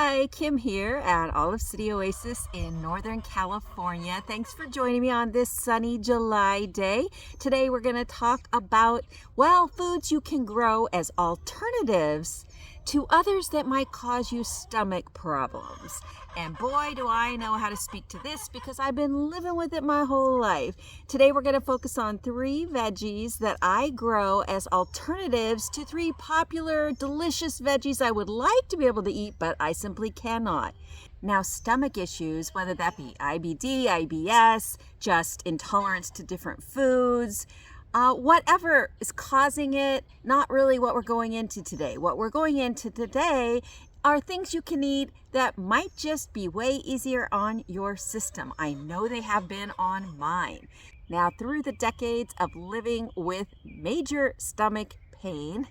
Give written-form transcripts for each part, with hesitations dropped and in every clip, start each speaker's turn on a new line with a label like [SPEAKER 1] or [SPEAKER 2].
[SPEAKER 1] Hi, Kim here at Olive City Oasis in Northern California. Thanks for joining me on this sunny July day. Today we're going to talk about, foods you can grow as alternatives to others that might cause you stomach problems. And boy, do I know how to speak to this because I've been living with it my whole life. Today we're going to focus on 3 veggies that I grow as alternatives to 3 popular, delicious veggies I would like to be able to eat, but I simply cannot. Now, stomach issues, whether that be IBD, IBS, just intolerance to different foods, whatever is causing it, not really what we're going into today. What we're going into today are things you can eat that might just be way easier on your system. I know they have been on mine. Now, through the decades of living with major stomach pain,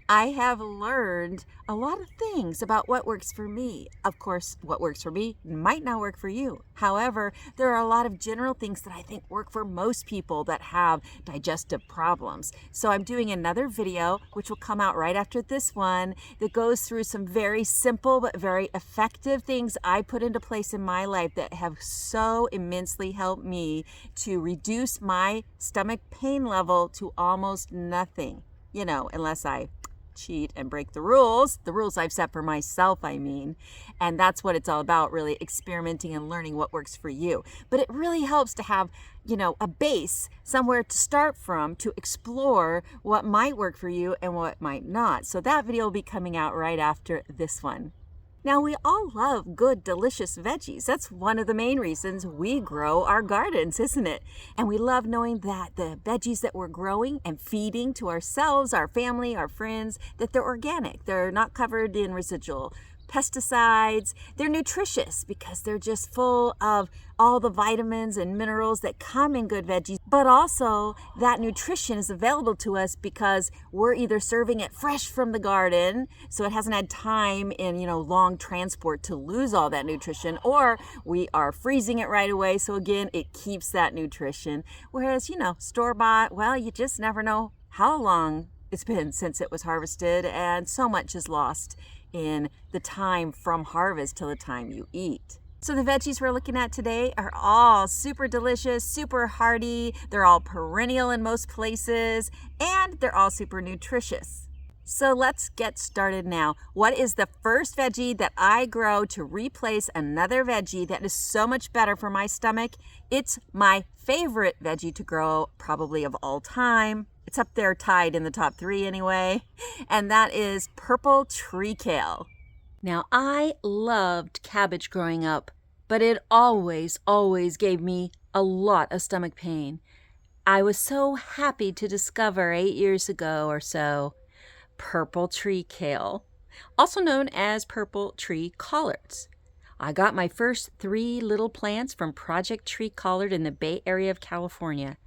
[SPEAKER 1] I have learned a lot of things about what works for me. Of course, what works for me might not work for you. However, there are a lot of general things that I think work for most people that have digestive problems. So I'm doing another video, which will come out right after this one, that goes through some very simple but very effective things I put into place in my life that have so immensely helped me to reduce my stomach pain level to almost nothing. You know, unless I cheat and break the rules I've set for myself, I mean. And that's what it's all about, really experimenting and learning what works for you. But it really helps to have, a base, somewhere to start from to explore what might work for you and what might not. So that video will be coming out right after this one. Now, we all love good, delicious veggies. That's one of the main reasons we grow our gardens, isn't it? And we love knowing that the veggies that we're growing and feeding to ourselves, our family, our friends, that they're organic. They're not covered in residual pesticides. They're nutritious because they're just full of all the vitamins and minerals that come in good veggies, but also that nutrition is available to us because we're either serving it fresh from the garden, so it hasn't had time in, long transport to lose all that nutrition, or we are freezing it right away, so again, it keeps that nutrition. Whereas, store-bought, you just never know how long it's been since it was harvested, and so much is lost in the time from harvest till the time you eat. So the veggies we're looking at today are all super delicious, super hearty, they're all perennial in most places, and they're all super nutritious. So let's get started now. What is the first veggie that I grow to replace another veggie that is so much better for my stomach? It's my favorite veggie to grow, probably of all time. It's up there tied in the top 3 anyway, and that is purple tree kale. Now, I loved cabbage growing up, but it always gave me a lot of stomach pain. I was so happy to discover 8 years ago or so purple tree kale, also known as purple tree collards. I got my first 3 little plants from Project Tree Collard in the Bay Area of California,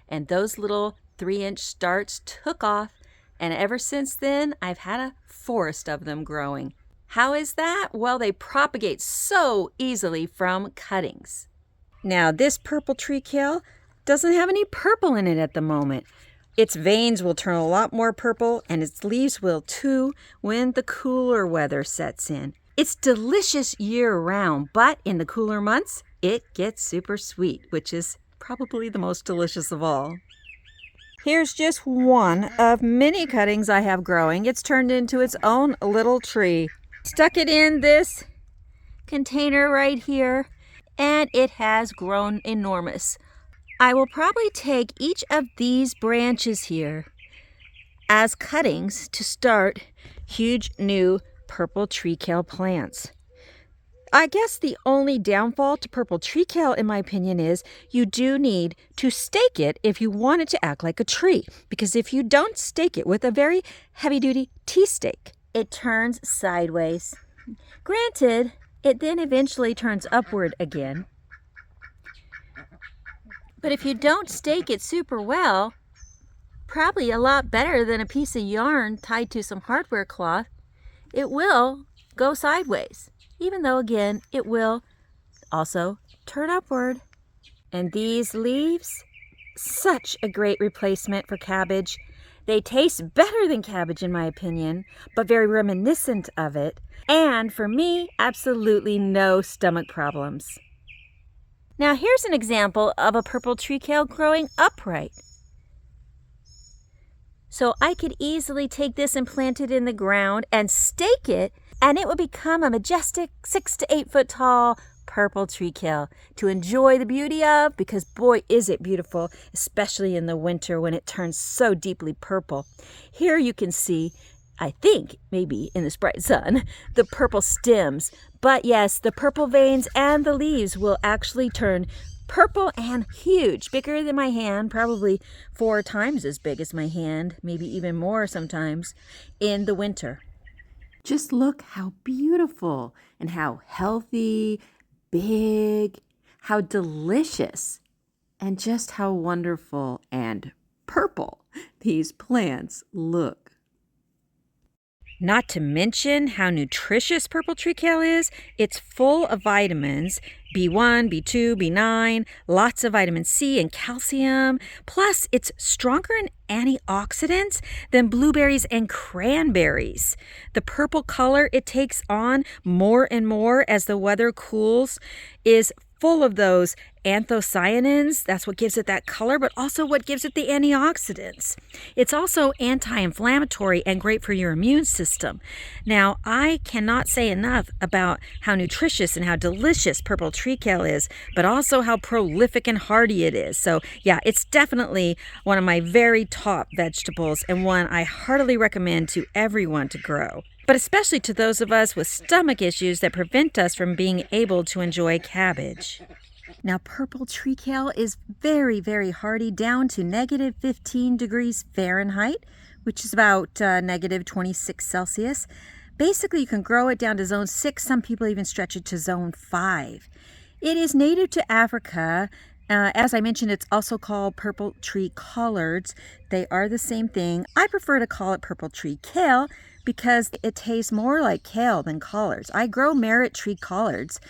[SPEAKER 1] and those little 3-inch starts took off, and ever since then, I've had a forest of them growing. How is that? Well, they propagate so easily from cuttings. Now, this purple tree kale doesn't have any purple in it at the moment. Its veins will turn a lot more purple, and its leaves will too when the cooler weather sets in. It's delicious year-round, but in the cooler months, it gets super sweet, which is probably the most delicious of all. Here's just one of many cuttings I have growing. It's turned into its own little tree. Stuck it in this container right here, and it has grown enormous. I will probably take each of these branches here as cuttings to start huge new purple tree kale plants. I guess the only downfall to purple tree kale, in my opinion, is you do need to stake it if you want it to act like a tree. Because if you don't stake it with a very heavy-duty T-stake, it turns sideways. Granted, it then eventually turns upward again. But if you don't stake it super well, probably a lot better than a piece of yarn tied to some hardware cloth, it will go sideways. Even though, again, it will also turn upward. And these leaves, such a great replacement for cabbage. They taste better than cabbage in my opinion, but very reminiscent of it. And for me, absolutely no stomach problems. Now here's an example of a purple tree kale growing upright. So I could easily take this and plant it in the ground and stake it, and it would become a majestic 6 to 8 foot tall purple tree kale to enjoy the beauty of, because boy is it beautiful, especially in the winter when it turns so deeply purple. Here you can see, I think maybe in this bright sun, the purple stems, but yes, the purple veins and the leaves will actually turn purple and huge, bigger than my hand, probably 4 times as big as my hand, maybe even more sometimes, in the winter. Just look how beautiful and how healthy, big, how delicious, and just how wonderful and purple these plants look. Not to mention how nutritious purple tree kale is. It's full of vitamins, B1, B2, B9, lots of vitamin C and calcium. Plus, it's stronger in antioxidants than blueberries and cranberries. The purple color it takes on more and more as the weather cools is full of those anthocyanins. That's what gives it that color, but also what gives it the antioxidants. It's also anti-inflammatory and great for your immune system. Now, I cannot say enough about how nutritious and how delicious purple tree kale is, but also how prolific and hardy it is. So yeah, it's definitely one of my very top vegetables and one I heartily recommend to everyone to grow, but especially to those of us with stomach issues that prevent us from being able to enjoy cabbage. Now, purple tree kale is very, very hardy, down to negative 15 degrees Fahrenheit, which is about negative 26 Celsius. Basically, you can grow it down to zone 6. Some people even stretch it to zone 5. It is native to Africa. As I mentioned, it's also called purple tree collards. They are the same thing. I prefer to call it purple tree kale because it tastes more like kale than collards. I grow merit tree collards,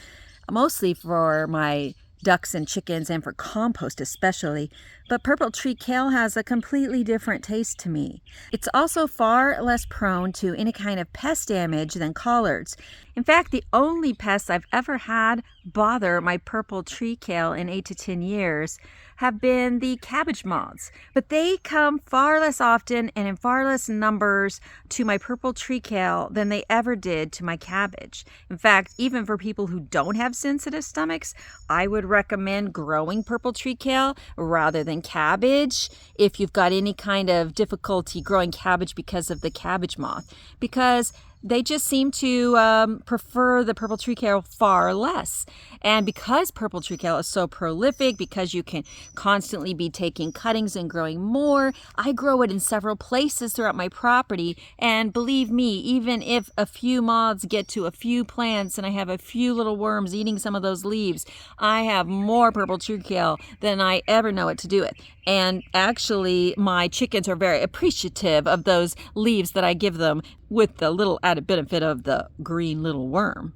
[SPEAKER 1] mostly for my ducks and chickens and for compost especially, but purple tree kale has a completely different taste to me. It's also far less prone to any kind of pest damage than collards. In fact, the only pests I've ever had bother my purple tree kale in 8 to 10 years have been the cabbage moths, but they come far less often and in far less numbers to my purple tree kale than they ever did to my cabbage. In fact, even for people who don't have sensitive stomachs, I would recommend growing purple tree kale rather than cabbage if you've got any kind of difficulty growing cabbage because of the cabbage moth, because they just seem to prefer the purple tree kale far less. And because purple tree kale is so prolific, because you can constantly be taking cuttings and growing more, I grow it in several places throughout my property. And believe me, even if a few moths get to a few plants and I have a few little worms eating some of those leaves, I have more purple tree kale than I ever know what to do with. And actually, my chickens are very appreciative of those leaves that I give them, with the little added benefit of the green little worm.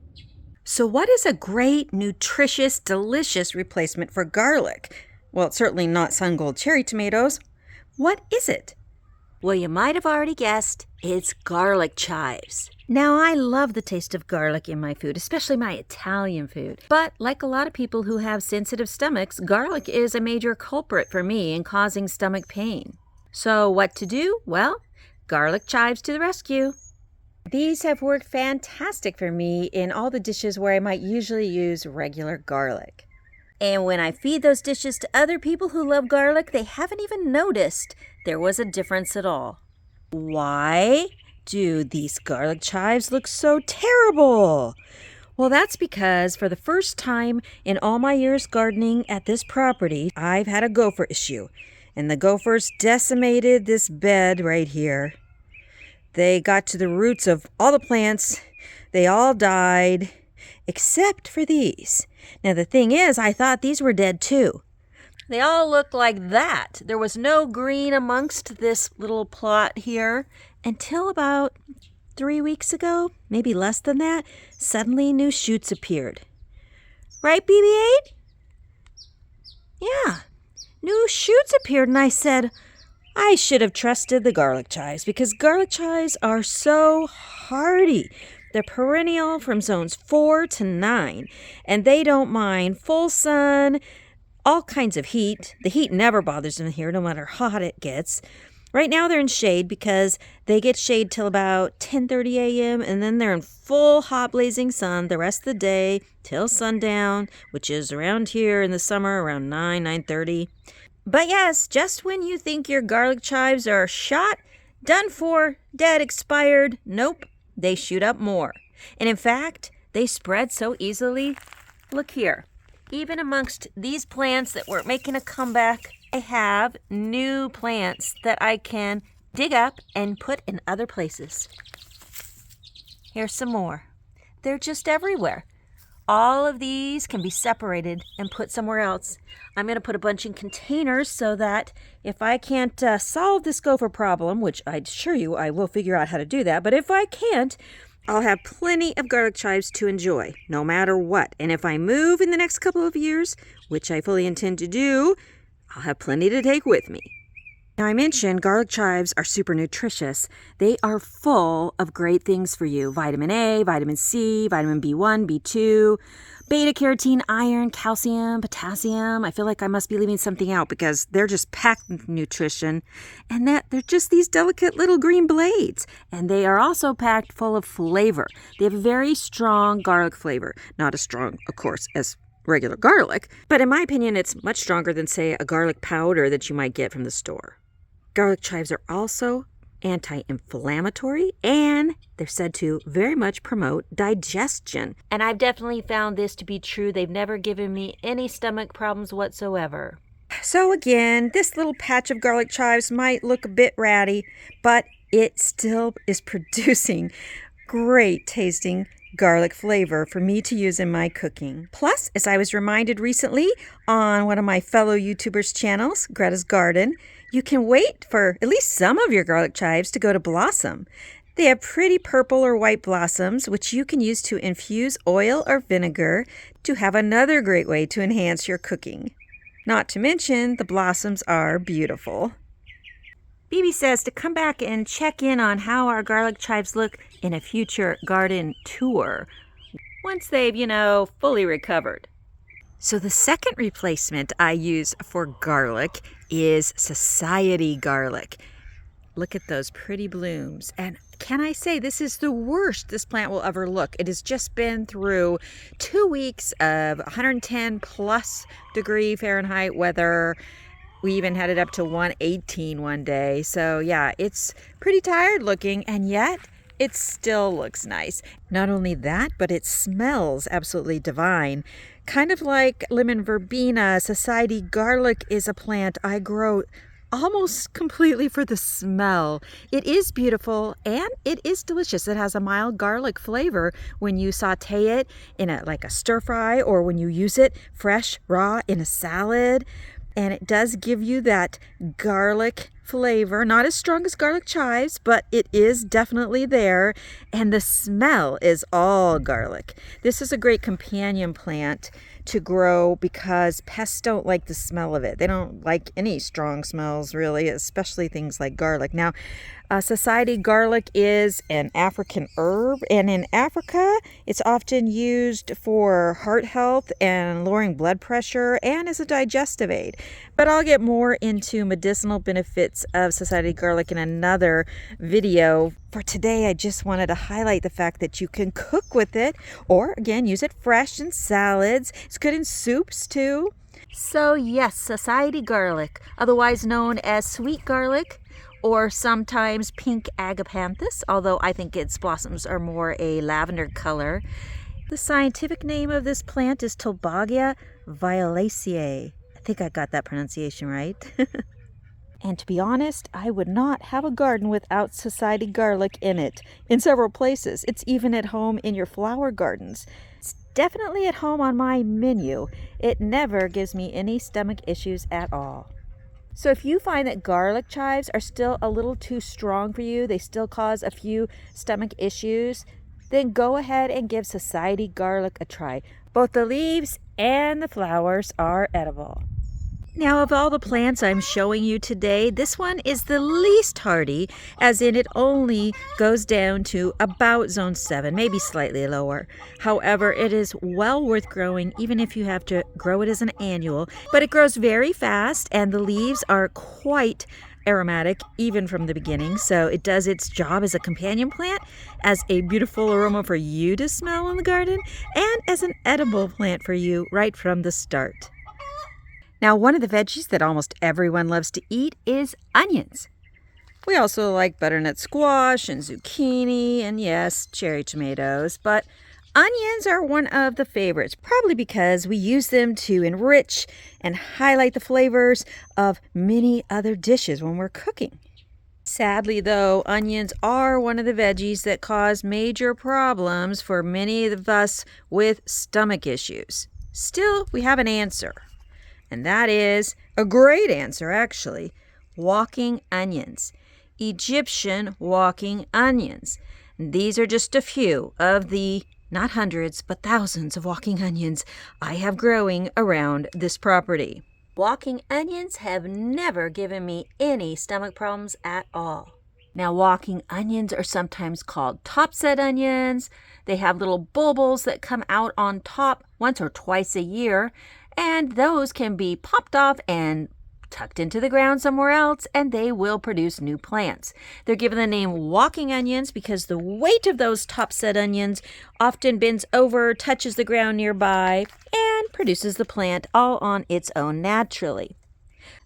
[SPEAKER 1] So what is a great, nutritious, delicious replacement for garlic? Well, it's certainly not sun gold cherry tomatoes. What is it? Well, you might have already guessed, it's garlic chives. Now, I love the taste of garlic in my food, especially my Italian food. But like a lot of people who have sensitive stomachs, garlic is a major culprit for me in causing stomach pain. So what to do? Well, garlic chives to the rescue. These have worked fantastic for me in all the dishes where I might usually use regular garlic. And when I feed those dishes to other people who love garlic, they haven't even noticed there was a difference at all. Why do these garlic chives look so terrible? Well, that's because for the first time in all my years gardening at this property, I've had a gopher issue. And the gophers decimated this bed right here. They got to the roots of all the plants. They all died, except for these. Now, the thing is, I thought these were dead too. They all look like that. There was no green amongst this little plot here until about 3 weeks ago, maybe less than that. Suddenly, new shoots appeared. Right, BB-8? Yeah, new shoots appeared, and I said, I should have trusted the garlic chives because garlic chives are so hardy. They're perennial from zones 4 to 9, and they don't mind full sun, all kinds of heat. The heat never bothers them here, no matter how hot it gets. Right now they're in shade because they get shade till about 10:30 a.m. and then they're in full hot blazing sun the rest of the day till sundown, which is around here in the summer around 9:30. But yes, just when you think your garlic chives are shot, done for, dead, expired, nope, they shoot up more. And in fact, they spread so easily. Look here. Even amongst these plants that were making a comeback, I have new plants that I can dig up and put in other places. Here's some more. They're just everywhere. All of these can be separated and put somewhere else. I'm going to put a bunch in containers so that if I can't solve this gopher problem, which I assure you I will figure out how to do that, but if I can't, I'll have plenty of garlic chives to enjoy, no matter what. And if I move in the next couple of years, which I fully intend to do, I'll have plenty to take with me. Now, I mentioned garlic chives are super nutritious. They are full of great things for you. Vitamin A, vitamin C, vitamin B1, B2, beta-carotene, iron, calcium, potassium. I feel like I must be leaving something out because they're just packed with nutrition. And that they're just these delicate little green blades. And they are also packed full of flavor. They have a very strong garlic flavor. Not as strong, of course, as regular garlic. But in my opinion, it's much stronger than, say, a garlic powder that you might get from the store. Garlic chives are also anti-inflammatory, and they're said to very much promote digestion. And I've definitely found this to be true. They've never given me any stomach problems whatsoever. So again, this little patch of garlic chives might look a bit ratty, but it still is producing great tasting garlic flavor for me to use in my cooking. Plus, as I was reminded recently on one of my fellow YouTubers' channels, Greta's Garden, you can wait for at least some of your garlic chives to go to blossom. They have pretty purple or white blossoms, which you can use to infuse oil or vinegar to have another great way to enhance your cooking. Not to mention, the blossoms are beautiful. Bibi says to come back and check in on how our garlic chives look in a future garden tour once they've, fully recovered. So the second replacement I use for garlic is society garlic. Look at those pretty blooms. And can I say this is the worst this plant will ever look? It has just been through 2 weeks of 110 plus degree Fahrenheit weather. We even had it up to 118 one day. So yeah, it's pretty tired looking, and yet it still looks nice. Not only that, but it smells absolutely divine. Kind of like lemon verbena, society garlic is a plant I grow almost completely for the smell. It is beautiful and it is delicious. It has a mild garlic flavor when you saute it in like a stir fry, or when you use it fresh, raw in a salad. And it does give you that garlic flavor, not as strong as garlic chives, but it is definitely there. And the smell is all garlic. This is a great companion plant to grow because pests don't like the smell of it. They don't like any strong smells, really, especially things like garlic. Now, society garlic is an African herb, and in Africa, it's often used for heart health and lowering blood pressure and as a digestive aid. But I'll get more into medicinal benefits of society garlic in another video. For today, I just wanted to highlight the fact that you can cook with it, or again, use it fresh in salads. It's good in soups too. So yes, society garlic, otherwise known as sweet garlic, or sometimes pink agapanthus, although I think its blossoms are more a lavender color. The scientific name of this plant is Tulbagia violaceae. I think I got that pronunciation right. And to be honest, I would not have a garden without society garlic in it. In several places. It's even at home in your flower gardens. It's definitely at home on my menu. It never gives me any stomach issues at all. So if you find that garlic chives are still a little too strong for you, they still cause a few stomach issues, then go ahead and give society garlic a try. Both the leaves and the flowers are edible. Now, of all the plants I'm showing you today, this one is the least hardy, as in it only goes down to about zone 7, maybe slightly lower. However, it is well worth growing even if you have to grow it as an annual, but it grows very fast and the leaves are quite aromatic even from the beginning, so it does its job as a companion plant, as a beautiful aroma for you to smell in the garden, and as an edible plant for you right from the start. Now, one of the veggies that almost everyone loves to eat is onions. We also like butternut squash and zucchini and, yes, cherry tomatoes, but onions are one of the favorites, probably because we use them to enrich and highlight the flavors of many other dishes when we're cooking. Sadly, though, onions are one of the veggies that cause major problems for many of us with stomach issues. Still, we have an answer. And that is a great answer, actually. Walking onions. Egyptian walking onions. These are just a few of the, not hundreds, but thousands of walking onions I have growing around this property. Walking onions have never given me any stomach problems at all. Now, walking onions are sometimes called top-set onions. They have little bulbils that come out on top once or twice a year. And those can be popped off and tucked into the ground somewhere else, and they will produce new plants. They're given the name walking onions because the weight of those top-set onions often bends over, touches the ground nearby, and produces the plant all on its own naturally.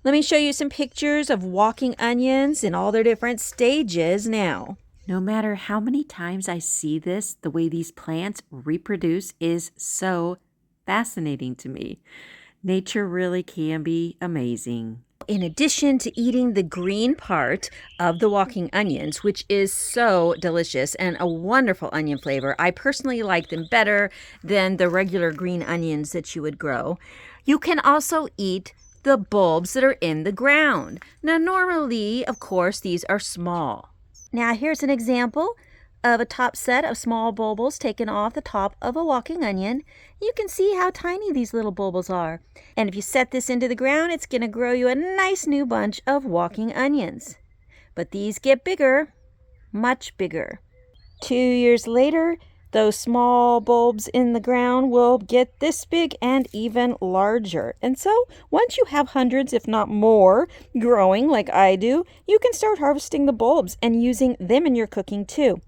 [SPEAKER 1] Let me show you some pictures of walking onions in all their different stages now. No matter how many times I see this, the way these plants reproduce is so fascinating to me. Nature really can be amazing. In addition to eating the green part of the walking onions, which is so delicious and a wonderful onion flavor, I personally like them better than the regular green onions that you would grow. You can also eat the bulbs that are in the ground. Now, normally, of course, these are small. Now, here's an example of a top set of small bulbils taken off the top of a walking onion. You can see how tiny these little bulbils are. And if you set this into the ground, it's going to grow you a nice new bunch of walking onions. But these get bigger, much bigger. 2 years later, those small bulbs in the ground will get this big and even larger. And so once you have hundreds, if not more, growing like I do, you can start harvesting the bulbs and using them in your cooking too.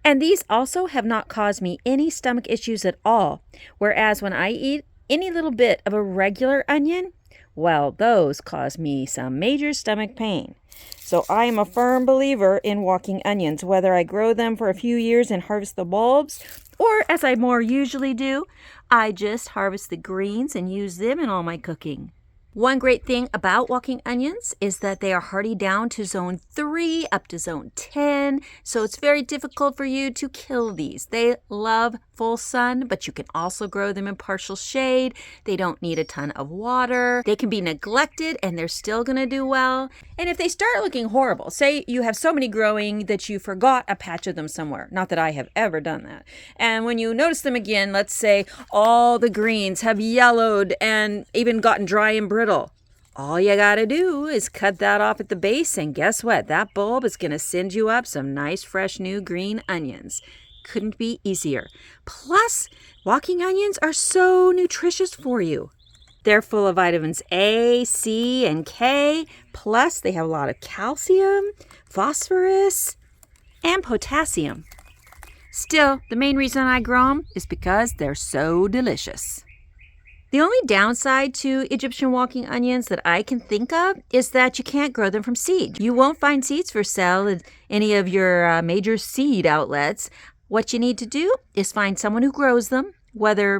[SPEAKER 1] And these also have not caused me any stomach issues at all. Whereas when I eat any little bit of a regular onion, well, those cause me some major stomach pain. So I am a firm believer in walking onions, whether I grow them for a few years and harvest the bulbs, or as I more usually do, I just harvest the greens and use them in all my cooking. One great thing about walking onions is that they are hardy down to zone 3 up to zone 10, so it's very difficult for you to kill these. They love full sun, but you can also grow them in partial shade. They don't need a ton of water. They can be neglected and they're still going to do well. And if they start looking horrible, say you have so many growing that you forgot a patch of them somewhere, not that I have ever done that, and when you notice them again, let's say all the greens have yellowed and even gotten dry and brittle, all you gotta do is cut that off at the base, and guess what? That bulb is gonna send you up some nice fresh new green onions. Couldn't be easier. Plus, walking onions are so nutritious for you. They're full of vitamins A, C, and K. Plus, they have a lot of calcium, phosphorus, and potassium. Still, the main reason I grow them is because they're so delicious. The only downside to Egyptian walking onions that I can think of is that you can't grow them from seed. You won't find seeds for sale at any of your major seed outlets. What you need to do is find someone who grows them, whether,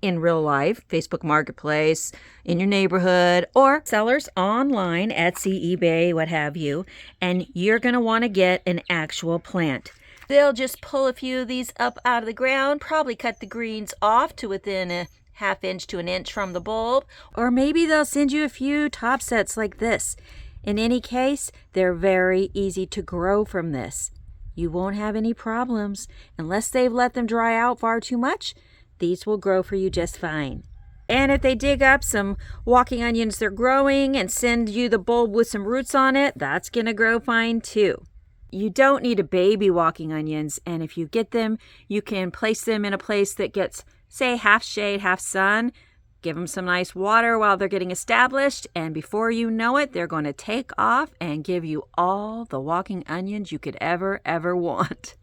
[SPEAKER 1] in real life, Facebook Marketplace, in your neighborhood, or sellers online, Etsy, eBay, what have you, and you're going to want to get an actual plant. They'll just pull a few of these up out of the ground, probably cut the greens off to within a ½ inch to an inch from the bulb, or maybe they'll send you a few top sets like this. In any case, they're very easy to grow from this. You won't have any problems. Unless they've let them dry out far too much, these will grow for you just fine. And if they dig up some walking onions they're growing and send you the bulb with some roots on it, that's going to grow fine too. You don't need a baby walking onions, and if you get them, you can place them in a place that gets, say, half shade, half sun. Give them some nice water while they're getting established, and before you know it, they're going to take off and give you all the walking onions you could ever want.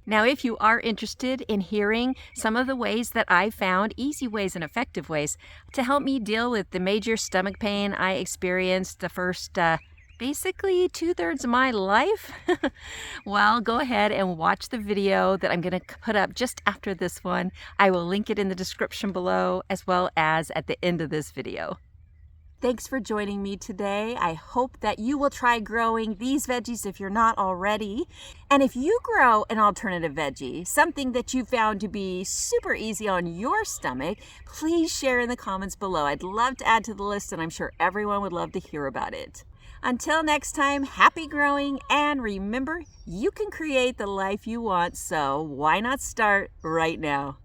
[SPEAKER 1] Now, if you are interested in hearing some of the ways that I found, easy ways and effective ways, to help me deal with the major stomach pain I experienced the first basically 2/3 of my life, well, go ahead and watch the video that I'm going to put up just after this one. I will link it in the description below as well as at the end of this video. Thanks for joining me today. I hope that you will try growing these veggies if you're not already. And if you grow an alternative veggie, something that you found to be super easy on your stomach, please share in the comments below. I'd love to add to the list, and I'm sure everyone would love to hear about it. Until next time, happy growing, and remember, you can create the life you want, so why not start right now?